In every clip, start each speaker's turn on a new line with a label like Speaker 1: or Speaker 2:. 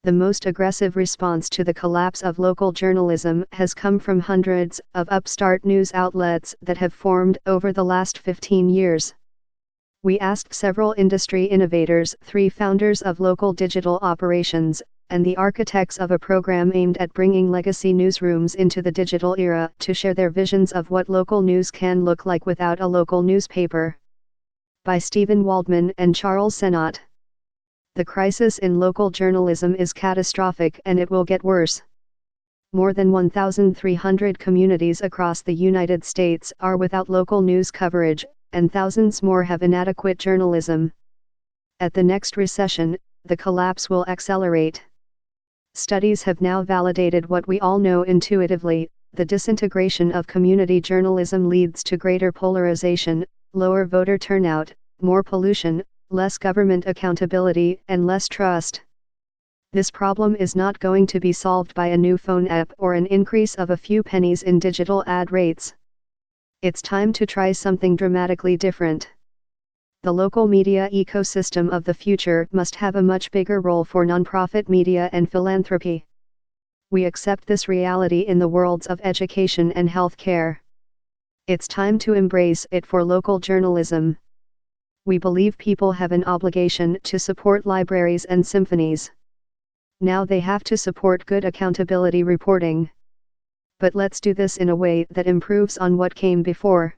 Speaker 1: The most aggressive response to the collapse of local journalism has come from hundreds of upstart news outlets that have formed over the last 15 years. We asked several industry innovators, 3 founders of local digital operations, and the architects of a program aimed at bringing legacy newsrooms into the digital era to share their visions of what local news can look like without a local newspaper. By Stephen Waldman and Charles Sennott. The crisis in local journalism is catastrophic and it will get worse. More than 1,300 communities across the United States are without local news coverage, and thousands more have inadequate journalism. At the next recession, the collapse will accelerate. Studies have now validated what we all know intuitively: the disintegration of community journalism leads to greater polarization, lower voter turnout, more pollution, less government accountability, and less trust. This problem is not going to be solved by a new phone app or an increase of a few pennies in digital ad rates. It's time to try something dramatically different. The local media ecosystem of the future must have a much bigger role for nonprofit media and philanthropy. We accept this reality in the worlds of education and healthcare. It's time to embrace it for local journalism. We believe people have an obligation to support libraries and symphonies. Now they have to support good accountability reporting. But let's do this in a way that improves on what came before.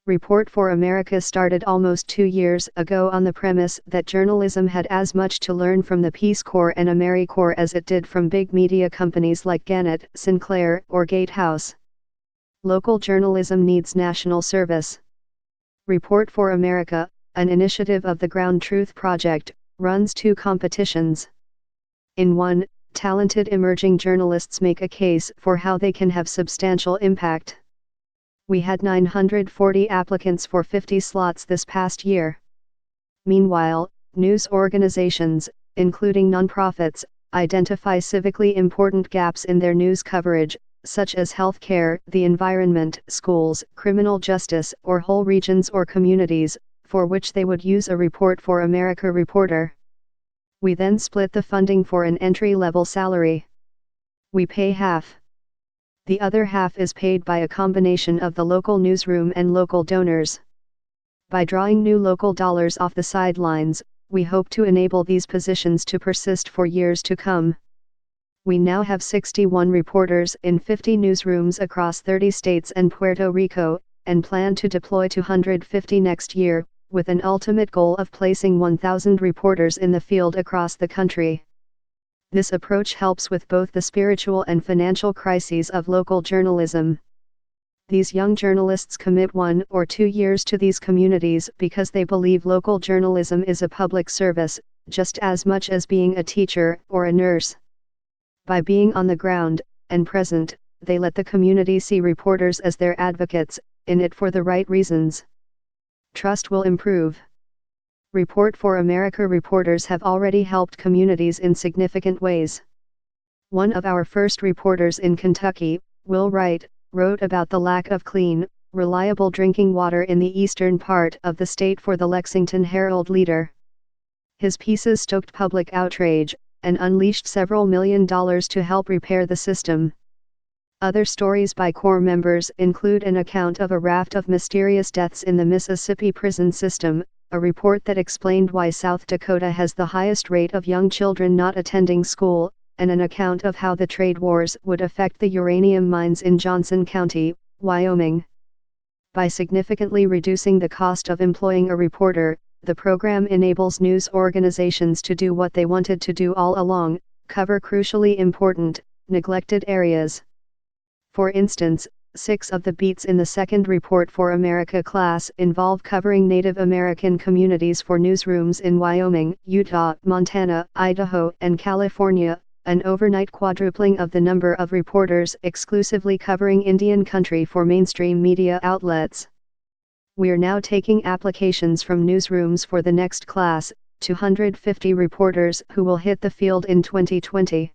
Speaker 1: Report for America started almost 2 years ago on the premise that journalism had as much to learn from the Peace Corps and AmeriCorps as it did from big media companies like Gannett, Sinclair, or Gatehouse. Local journalism needs national service. Report for America, an initiative of the Ground Truth Project, runs 2 competitions. In one, talented emerging journalists make a case for how they can have substantial impact. We had 940 applicants for 50 slots this past year. Meanwhile, news organizations, including nonprofits, identify civically important gaps in their news coverage, such as healthcare, the environment, schools, criminal justice, or whole regions or communities, for which they would use a Report for America reporter. We then split the funding for an entry-level salary. We pay half. The other half is paid by a combination of the local newsroom and local donors. By drawing new local dollars off the sidelines, we hope to enable these positions to persist for years to come. We now have 61 reporters in 50 newsrooms across 30 states and Puerto Rico, and plan to deploy 250 next year, with an ultimate goal of placing 1,000 reporters in the field across the country. This approach helps with both the spiritual and financial crises of local journalism. These young journalists commit 1 or 2 years to these communities because they believe local journalism is a public service, just as much as being a teacher or a nurse. By being on the ground, and present, they let the community see reporters as their advocates, in it for the right reasons. Trust will improve. Report for America reporters have already helped communities in significant ways. One of our first reporters in Kentucky, Will Wright, wrote about the lack of clean, reliable drinking water in the eastern part of the state for the Lexington Herald-Leader. His pieces stoked public outrage, and unleashed several $1 million to help repair the system. Other stories by Corps members include an account of a raft of mysterious deaths in the Mississippi prison system, a report that explained why South Dakota has the highest rate of young children not attending school, and an account of how the trade wars would affect the uranium mines in Johnson County, Wyoming. By significantly reducing the cost of employing a reporter, the program enables news organizations to do what they wanted to do all along: cover crucially important, neglected areas. For instance, 6 of the beats in the second Report for America class involve covering Native American communities for newsrooms in Wyoming, Utah, Montana, Idaho, and California, an overnight quadrupling of the number of reporters exclusively covering Indian country for mainstream media outlets. We're now taking applications from newsrooms for the next class, 250 reporters who will hit the field in 2020.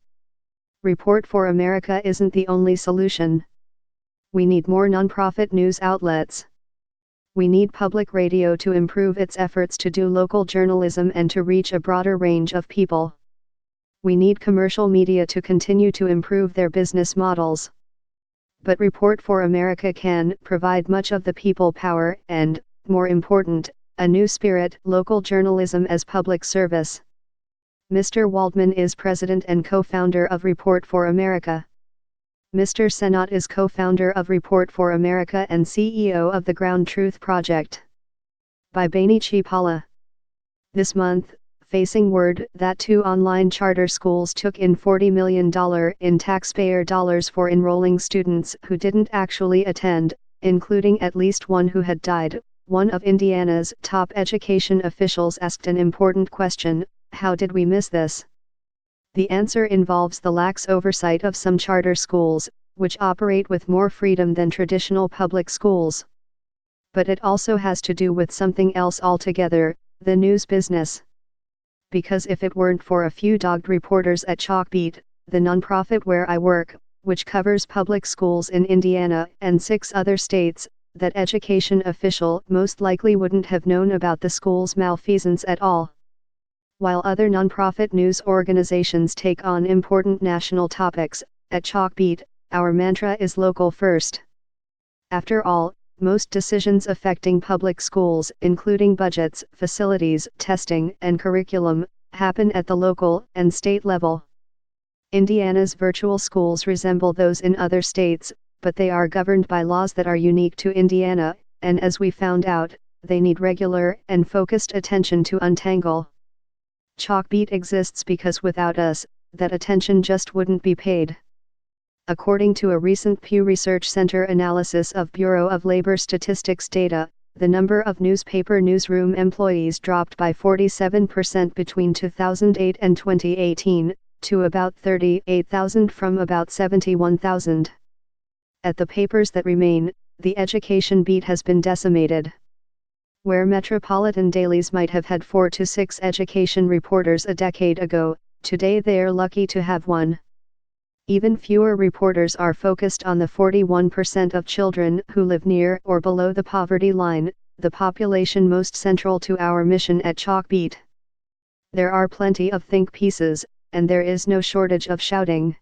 Speaker 1: Report for America isn't the only solution. We need more nonprofit news outlets. We need public radio to improve its efforts to do local journalism and to reach a broader range of people. We need commercial media to continue to improve their business models. But Report for America can provide much of the people power and, more important, a new spirit, local journalism as public service. Mr. Waldman is president and co-founder of Report for America. Mr. Senat is co-founder of Report for America and CEO of the Ground Truth Project. By Baini Chipala. This month, facing word that 2 online charter schools took in $40 million in taxpayer dollars for enrolling students who didn't actually attend, including at least one who had died, one of Indiana's top education officials asked an important question: how did we miss this? The answer involves the lax oversight of some charter schools, which operate with more freedom than traditional public schools. But it also has to do with something else altogether, the news business. Because if it weren't for a few dogged reporters at Chalkbeat, the nonprofit where I work, which covers public schools in Indiana and 6 other states, that education official most likely wouldn't have known about the school's malfeasance at all. While other nonprofit news organizations take on important national topics, at Chalkbeat, our mantra is local first. After all, most decisions affecting public schools, including budgets, facilities, testing, and curriculum, happen at the local and state level. Indiana's virtual schools resemble those in other states, but they are governed by laws that are unique to Indiana, and as we found out, they need regular and focused attention to untangle. Chalkbeat exists because without us, that attention just wouldn't be paid. According to a recent Pew Research Center analysis of Bureau of Labor Statistics data, the number of newspaper newsroom employees dropped by 47% between 2008 and 2018, to about 38,000 from about 71,000. At the papers that remain, the education beat has been decimated. Where metropolitan dailies might have had 4 to 6 education reporters a decade ago, today they're lucky to have one. Even fewer reporters are focused on the 41% of children who live near or below the poverty line, the population most central to our mission at Chalkbeat. There are plenty of think pieces, and there is no shortage of shouting.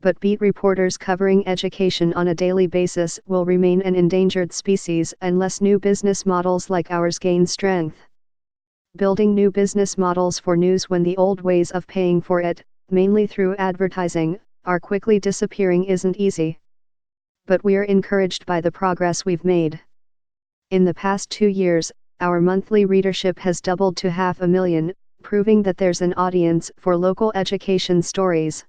Speaker 1: But beat reporters covering education on a daily basis will remain an endangered species unless new business models like ours gain strength. Building new business models for news when the old ways of paying for it, mainly through advertising, are quickly disappearing isn't easy. But we're encouraged by the progress we've made. In the past 2 years, our monthly readership has doubled to 500,000, proving that there's an audience for local education stories.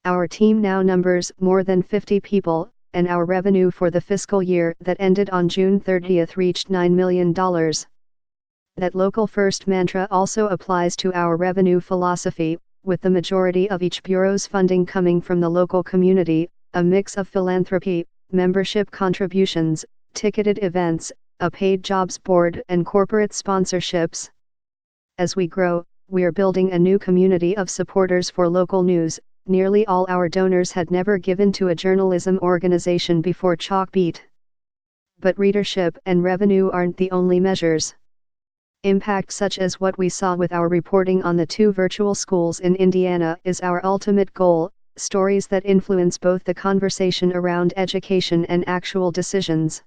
Speaker 1: Our team now numbers more than 50 people, and our revenue for the fiscal year that ended on June 30 reached $9 million. That local first mantra also applies to our revenue philosophy, with the majority of each bureau's funding coming from the local community, a mix of philanthropy, membership contributions, ticketed events, a paid jobs board, and corporate sponsorships. As we grow, we're building a new community of supporters for local news. Nearly all our donors had never given to a journalism organization before Chalkbeat. But readership and revenue aren't the only measures. Impact such as what we saw with our reporting on the 2 virtual schools in Indiana is our ultimate goal, stories that influence both the conversation around education and actual decisions.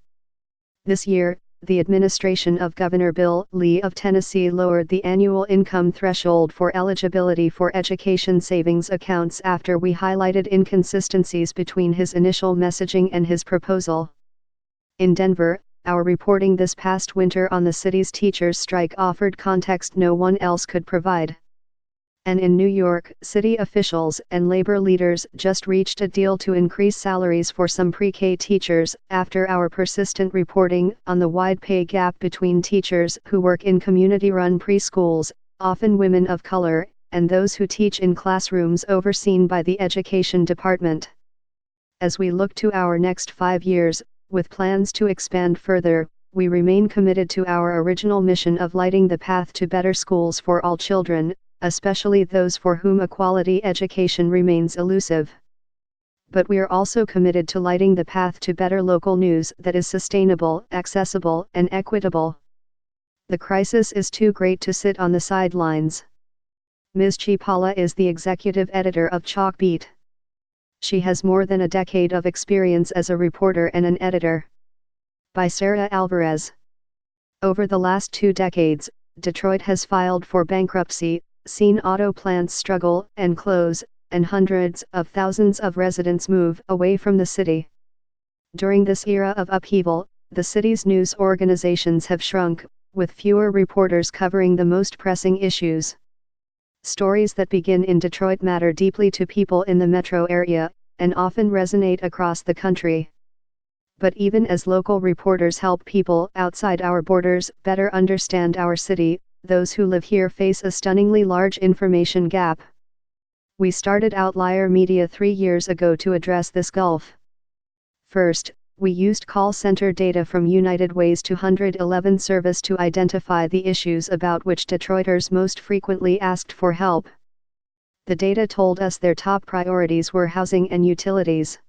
Speaker 1: This year, the administration of Governor Bill Lee of Tennessee lowered the annual income threshold for eligibility for education savings accounts after we highlighted inconsistencies between his initial messaging and his proposal. In Denver, our reporting this past winter on the city's teachers' strike offered context no one else could provide. And in New York, city officials and labor leaders just reached a deal to increase salaries for some pre-K teachers after our persistent reporting on the wide pay gap between teachers who work in community-run preschools, often women of color, and those who teach in classrooms overseen by the education department. As we look to our next 5 years, with plans to expand further, we remain committed to our original mission of lighting the path to better schools for all children, especially those for whom a quality education remains elusive. But we are also committed to lighting the path to better local news that is sustainable, accessible, and equitable. The crisis is too great to sit on the sidelines. Ms. Chipala is the executive editor of Chalkbeat. She has more than a decade of experience as a reporter and an editor. By Sarah Alvarez. Over the last 2 decades, Detroit has filed for bankruptcy, seen auto plants struggle and close, and hundreds of thousands of residents move away from the city. During this era of upheaval, the city's news organizations have shrunk, with fewer reporters covering the most pressing issues. Stories that begin in Detroit matter deeply to people in the metro area, and often resonate across the country. But even as local reporters help people outside our borders better understand our city, those who live here face a stunningly large information gap. We started Outlier Media 3 years ago to address this gulf. First, we used call center data from United Way's 211 service to identify the issues about which Detroiters most frequently asked for help. The data told us their top priorities were housing and utilities.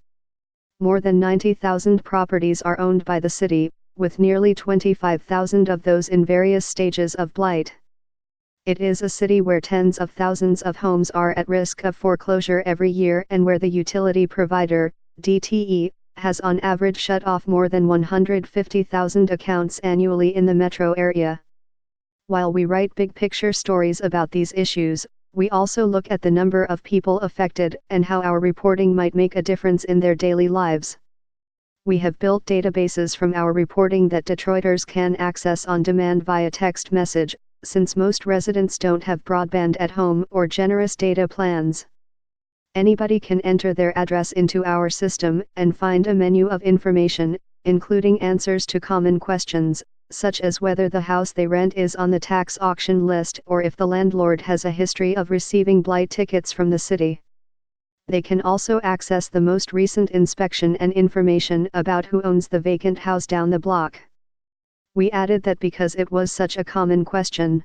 Speaker 1: More than 90,000 properties are owned by the city, with nearly 25,000 of those in various stages of blight. It is a city where tens of thousands of homes are at risk of foreclosure every year and where the utility provider, DTE, has on average shut off more than 150,000 accounts annually in the metro area. While we write big picture stories about these issues, we also look at the number of people affected and how our reporting might make a difference in their daily lives. We have built databases from our reporting that Detroiters can access on demand via text message, since most residents don't have broadband at home or generous data plans. Anybody can enter their address into our system and find a menu of information, including answers to common questions, such as whether the house they rent is on the tax auction list or if the landlord has a history of receiving blight tickets from the city. They can also access the most recent inspection and information about who owns the vacant house down the block. We added that because it was such a common question.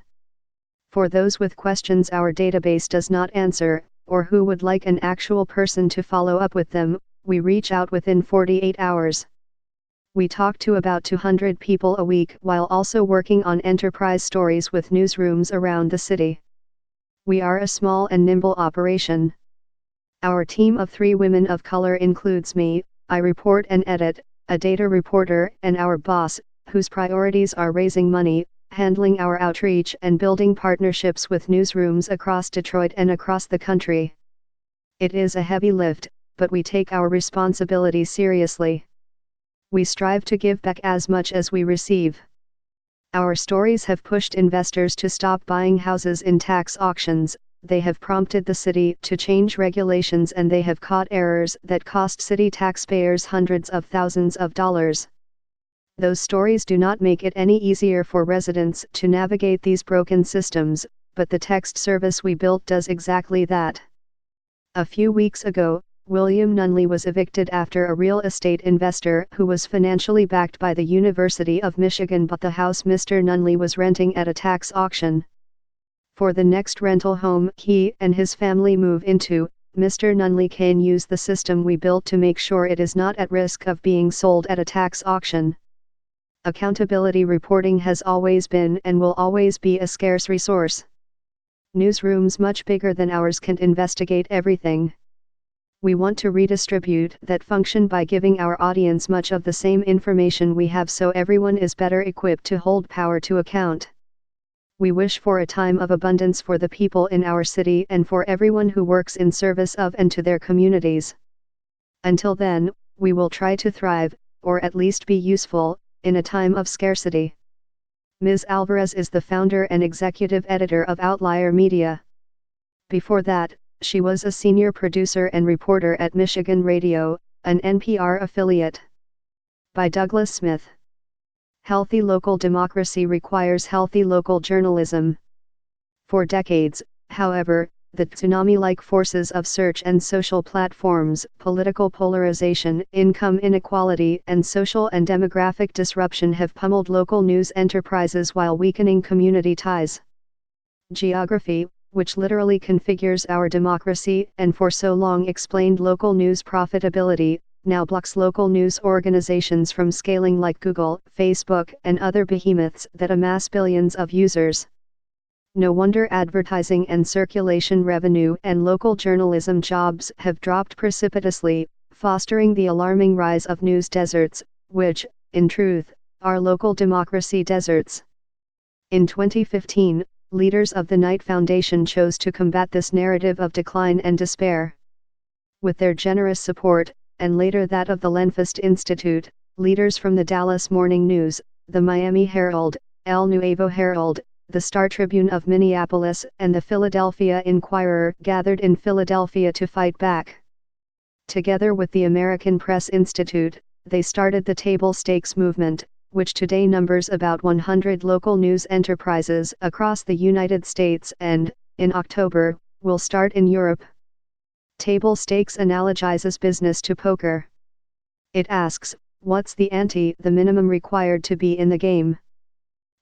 Speaker 1: For those with questions our database does not answer, or who would like an actual person to follow up with them, we reach out within 48 hours. We talk to about 200 people a week while also working on enterprise stories with newsrooms around the city. We are a small and nimble operation. Our team of 3 women of color includes me, I report and edit, a data reporter, and our boss, whose priorities are raising money, handling our outreach and building partnerships with newsrooms across Detroit and across the country. It is a heavy lift, but we take our responsibility seriously. We strive to give back as much as we receive. Our stories have pushed investors to stop buying houses in tax auctions, they have prompted the city to change regulations, and they have caught errors that cost city taxpayers hundreds of thousands of dollars. Those stories do not make it any easier for residents to navigate these broken systems, but the text service we built does exactly that. A few weeks ago, William Nunley was evicted after a real estate investor who was financially backed by the University of Michigan bought the house Mr. Nunley was renting at a tax auction. For the next rental home he and his family move into, Mr. Nunley can use the system we built to make sure it is not at risk of being sold at a tax auction. Accountability reporting has always been and will always be a scarce resource. Newsrooms much bigger than ours can't investigate everything. We want to redistribute that function by giving our audience much of the same information we have so everyone is better equipped to hold power to account. We wish for a time of abundance for the people in our city and for everyone who works in service of and to their communities. Until then, we will try to thrive, or at least be useful, in a time of scarcity. Ms. Alvarez is the founder and executive editor of Outlier Media. Before that, she was a senior producer and reporter at Michigan Radio, an NPR affiliate. By Douglas Smith. Healthy local democracy requires healthy local journalism. For decades, however, the tsunami-like forces of search and social platforms, political polarization, income inequality, and social and demographic disruption have pummeled local news enterprises while weakening community ties. Geography, which literally configures our democracy and for so long explained local news profitability, now blocks local news organizations from scaling like Google, Facebook, and other behemoths that amass billions of users. No wonder advertising and circulation revenue and local journalism jobs have dropped precipitously, fostering the alarming rise of news deserts, which, in truth, are local democracy deserts. In 2015, leaders of the Knight Foundation chose to combat this narrative of decline and despair. With their generous support, and later that of the Lenfest Institute, leaders from the Dallas Morning News, the Miami Herald, El Nuevo Herald, the Star Tribune of Minneapolis, and the Philadelphia Inquirer gathered in Philadelphia to fight back. Together with the American Press Institute, they started the Table Stakes movement, which today numbers about 100 local news enterprises across the United States and, in October, will start in Europe. Table Stakes analogizes business to poker. It asks, what's the ante, the minimum required to be in the game?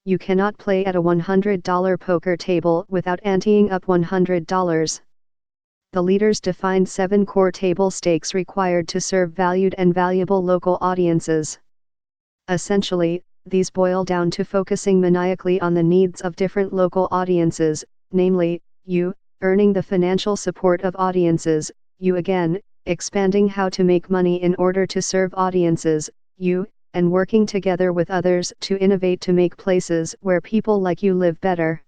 Speaker 1: You cannot play at a $100 poker table without anteing up $100. The leaders defined 7 core table stakes required to serve valued and valuable local audiences. Essentially, these boil down to focusing maniacally on the needs of different local audiences, namely, you, earning the financial support of audiences, you again, expanding how to make money in order to serve audiences, you, and working together with others to innovate to make places where people like you live better.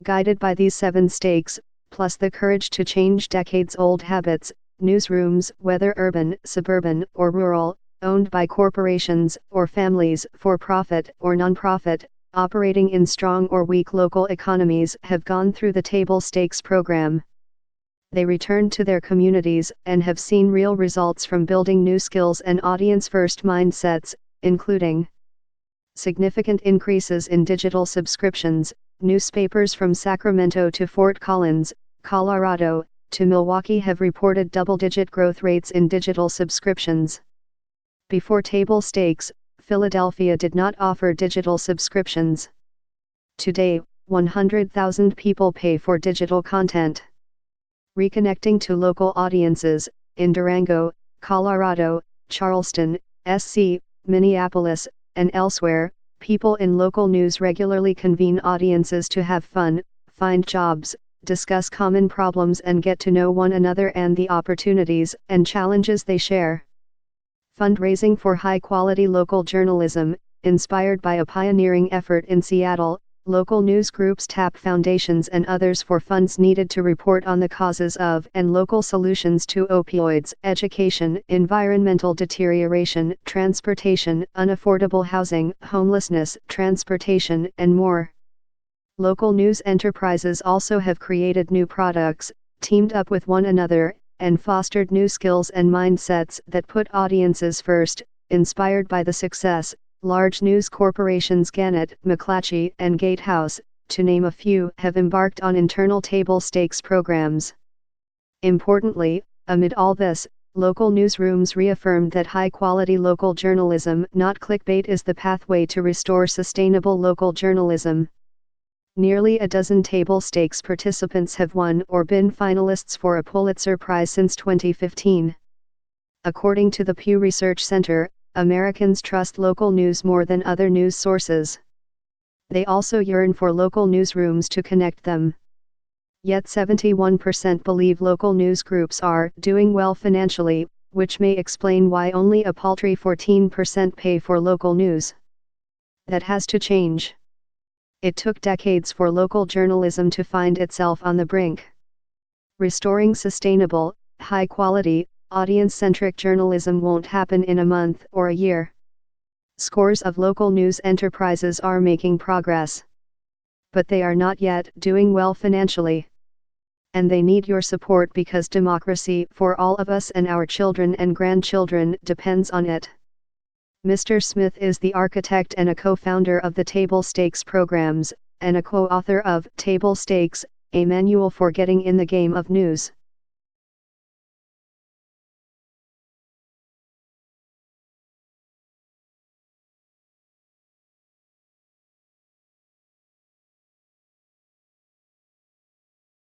Speaker 1: Guided by these 7 stakes, plus the courage to change decades-old habits, newsrooms, whether urban, suburban, or rural, owned by corporations or families, for-profit or non-profit, operating in strong or weak local economies, have gone through the Table Stakes program. They returned to their communities and have seen real results from building new skills and audience-first mindsets, including significant increases in digital subscriptions. Newspapers from Sacramento to Fort Collins, Colorado, to Milwaukee have reported double-digit growth rates in digital subscriptions. Before Table Stakes, Philadelphia did not offer digital subscriptions. Today, 100,000 people pay for digital content. Reconnecting to local audiences, in Durango, Colorado, Charleston, SC, Minneapolis, and elsewhere, people in local news regularly convene audiences to have fun, find jobs, discuss common problems and get to know one another and the opportunities and challenges they share. Fundraising for high-quality local journalism, inspired by a pioneering effort in Seattle, local news groups tap foundations and others for funds needed to report on the causes of and local solutions to opioids, education, environmental deterioration, transportation, unaffordable housing, homelessness, transportation, and more. Local news enterprises also have created new products, teamed up with one another, and fostered new skills and mindsets that put audiences first, inspired by the success. Large news corporations Gannett, McClatchy, and Gatehouse, to name a few, have embarked on internal table stakes programs. Importantly, amid all this, local newsrooms reaffirmed that high-quality local journalism, not clickbait, is the pathway to restore sustainable local journalism. Nearly a dozen table stakes participants have won or been finalists for a Pulitzer Prize since 2015. According to the Pew Research Center, Americans trust local news more than other news sources. They also yearn for local newsrooms to connect them. Yet 71% believe local news groups are doing well financially, which may explain why only a paltry 14% pay for local news. That has to change. It took decades for local journalism to find itself on the brink. Restoring sustainable, high-quality, audience-centric journalism won't happen in a month or a year. Scores of local news enterprises are making progress. But they are not yet doing well financially. And they need your support because democracy for all of us and our children and grandchildren depends on it. Mr. Smith is the architect and a co-founder of the Table Stakes programs, and a co-author of Table Stakes, a manual for getting in the game of news.